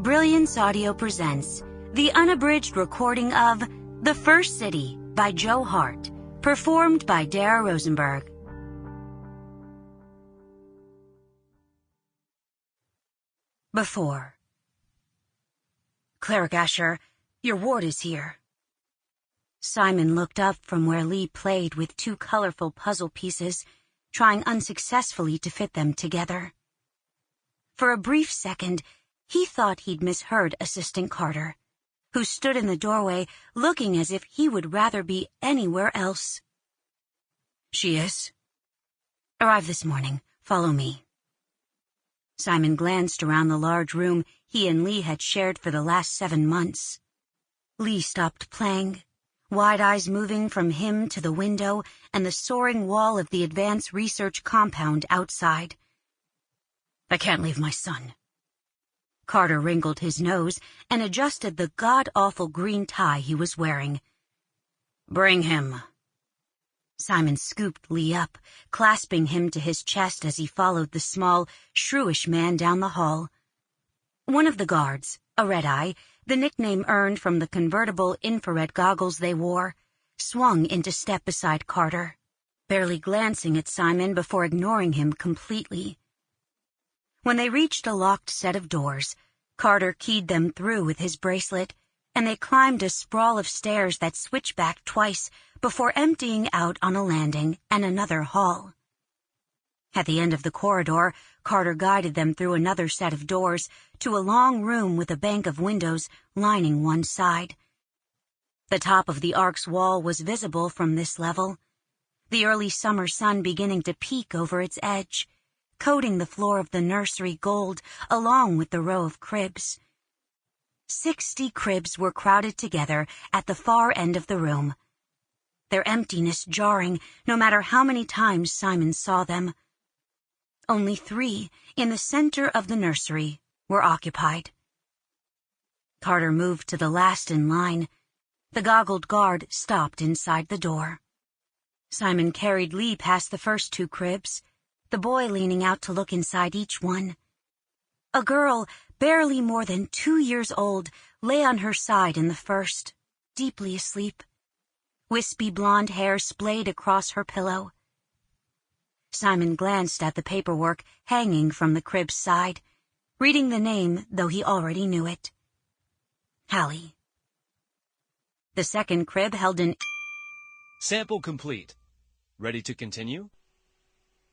Brilliance Audio presents the unabridged recording of The First City by Hart, performed by Dara Rosenberg. Before. Cleric Asher, your ward is here. Simon looked up from where Lee played with two colorful puzzle pieces, trying unsuccessfully to fit them together. For a brief second, he thought he'd misheard Assistant Carter, who stood in the doorway looking as if he would rather be anywhere else. She is. Arrived this morning. Follow me. Simon glanced around the large room he and Lee had shared for the last 7 months. Lee stopped playing, wide eyes moving from him to the window and the soaring wall of the advanced research compound outside. I can't leave my son. Carter wrinkled his nose and adjusted the god-awful green tie he was wearing. Bring him. Simon scooped Lee up, clasping him to his chest as he followed the small, shrewish man down the hall. One of the guards, a red-eye, the nickname earned from the convertible infrared goggles they wore, swung into step beside Carter, barely glancing at Simon before ignoring him completely. When they reached a locked set of doors, Carter keyed them through with his bracelet, and they climbed a sprawl of stairs that switched back twice before emptying out on a landing and another hall. At the end of the corridor, Carter guided them through another set of doors to a long room with a bank of windows lining one side. The top of the ark's wall was visible from this level, the early summer sun beginning to peek over its edge, coating the floor of the nursery gold along with the row of cribs. 60 cribs were crowded together at the far end of the room, their emptiness jarring no matter how many times Simon saw them. Only 3, in the center of the nursery, were occupied. Carter moved to the last in line. The goggled guard stopped inside the door. Simon carried Lee past the first 2 cribs, the boy leaning out to look inside each one. A girl, barely more than 2 years old, lay on her side in the first, deeply asleep. Wispy blonde hair splayed across her pillow. Simon glanced at the paperwork hanging from the crib's side, reading the name though he already knew it. Hallie. The second crib held an... Sample complete. Ready to continue?